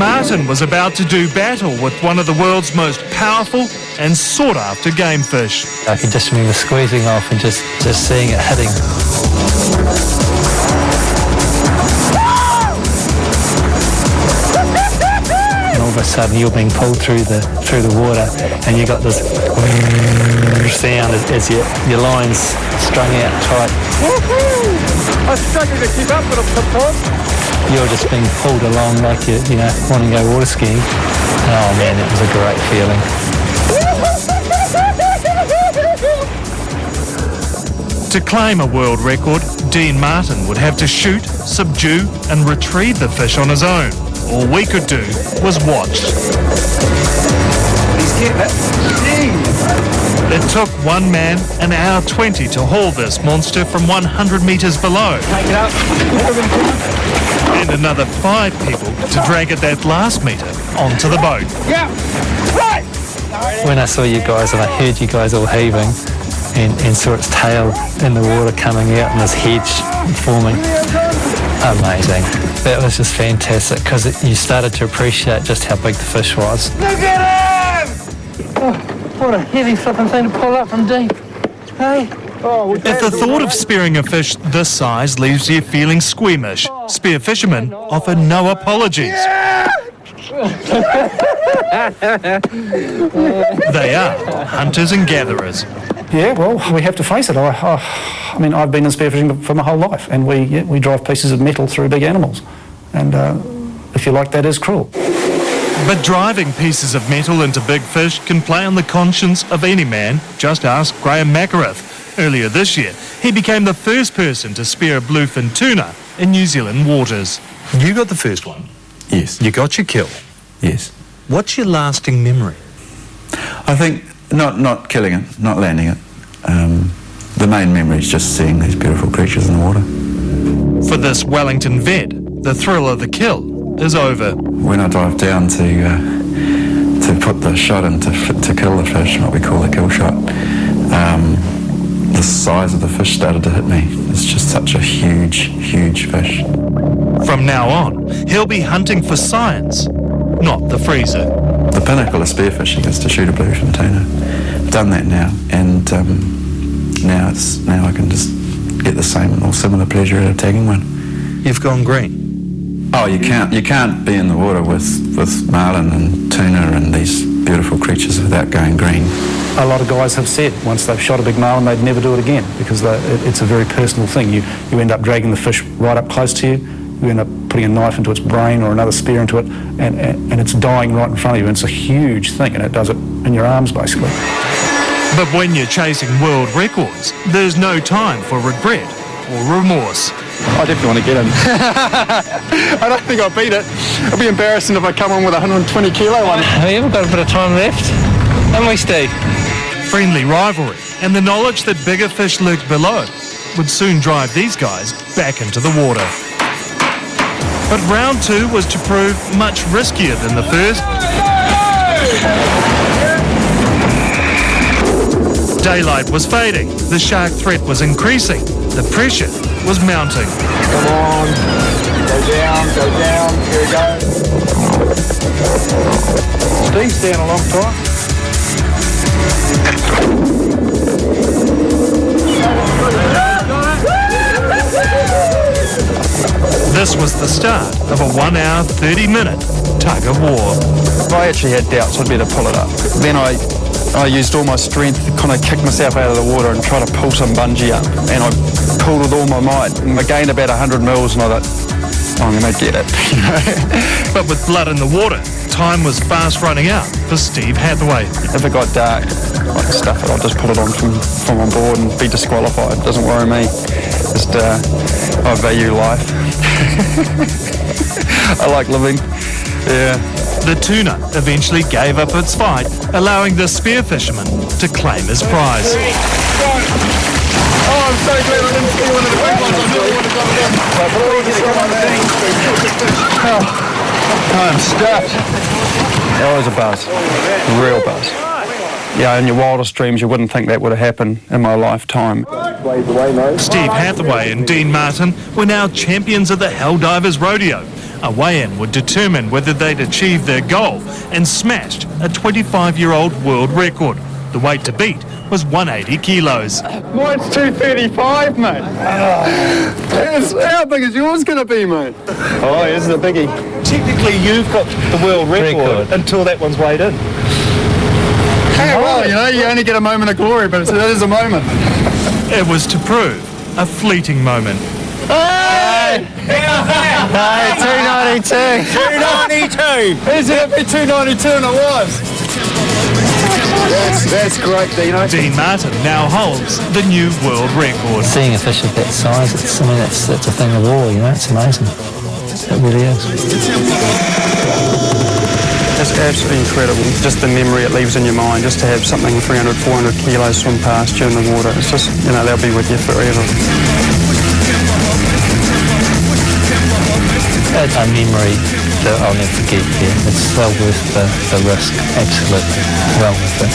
Martin was about to do battle with one of the world's most powerful and sought-after game fish. I can just remember squeezing off and just seeing it hitting. And all of a sudden you're being pulled through the water, and you got this sound as your line's strung out tight. I struggle to keep up with them sometimes. You're just being pulled along like you wanting to go water skiing. Oh man, it was a great feeling. To claim a world record, Dean Martin would have to shoot, subdue and retrieve the fish on his own. All we could do was watch. He's getting it. It took one man an hour 20 to haul this monster from 100 metres below. Take it up. And another 5 people to drag it that last metre onto the boat. Yeah. Right. When I saw you guys and I heard you guys all heaving and saw its tail in the water coming out and this hedge forming, amazing. That was just fantastic because you started to appreciate just how big the fish was. Look at him! Oh, what a heavy flipping thing to pull up from deep. Hey? Oh, if the thought of spearing a fish this size leaves you feeling squeamish, spear fishermen offer no apologies. Yeah! They are hunters and gatherers. Yeah, well, we have to face it. I mean, I've been in spearfishing for my whole life, and we drive pieces of metal through big animals. And if you like, that is cruel. But driving pieces of metal into big fish can play on the conscience of any man. Just ask Graham McArath. Earlier this year, he became the first person to spear a bluefin tuna in New Zealand waters. You got the first one? Yes. You got your kill? Yes. What's your lasting memory? I think not killing it, not landing it. The main memory is just seeing these beautiful creatures in the water. For this Wellington vet, the thrill of the kill is over. When I dive down to put the shot in to kill the fish, what we call the kill shot, the size of the fish started to hit me. It's just such a huge, huge fish. From now on, he'll be hunting for science, not the freezer. The pinnacle of spearfishing is to shoot a bluefin tuna. I've done that now, and now I can just get the same or similar pleasure out of tagging one. You've gone green. Oh, you can't be in the water with marlin and tuna and these beautiful creatures without going green. A lot of guys have said once they've shot a big marlin, they'd never do it again because it's a very personal thing. You end up dragging the fish right up close to you. You end up putting a knife into its brain or another spear into it, and it's dying right in front of you. And it's a huge thing, and it does it in your arms, basically. But when you're chasing world records, there's no time for regret or remorse. I definitely want to get him. I don't think I'll beat it. It'll be embarrassing if I come on with a 120 kilo one. We haven't got a bit of time left, haven't we, Steve? Friendly rivalry and the knowledge that bigger fish lurk below would soon drive these guys back into the water. But round 2 was to prove much riskier than the first. Daylight was fading, the shark threat was increasing, the pressure was mounting. Come on, go down, here we go. Steve's down a long time. This was the start of a 1 hour, 30-minute tug of war. I actually had doubts I'd better pull it up. Then I used all my strength to kind of kick myself out of the water and try to pull some bungee up. And I pulled with all my might. And I gained about 100 mils and I thought, I'm going to get it. But with blood in the water, time was fast running out for Steve Hathaway. If it got dark, I can stuff it. I'll just put it on from on board and be disqualified. It doesn't worry me. Just, I value life. I like living. Yeah. The tuna eventually gave up its fight, allowing the spear fisherman to claim his prize. Oh, I'm so glad I didn't see one of the big ones. I'm stuffed. That was a buzz. A real buzz. Yeah, in your wildest dreams, you wouldn't think that would have happened in my lifetime. Steve Hathaway and Dean Martin were now champions of the Helldivers Rodeo, A weigh-in would determine whether they'd achieved their goal and smashed a 25-year-old world record. The weight to beat was 180 kilos. Mine's 235, mate. How big is yours going to be, mate? Oh, this is a biggie. Technically, you've got the world record until that one's weighed in. Hey, well, you know, you only get a moment of glory, but that is a moment. It was to prove a fleeting moment. Hey! Hey, 292. 292! Is it 292 and it was? That's great, Dino. Dean Martin now holds the new world record. Seeing a fish of that size, it's a thing of awe, you know, it's amazing. It really is. It's absolutely incredible. Just the memory it leaves in your mind, just to have something 300, 400 kilos swim past you in the water. It's just, you know, they'll be with you forever. A memory that I'll never forget, yeah. It's well worth the risk, absolutely. Well worth it.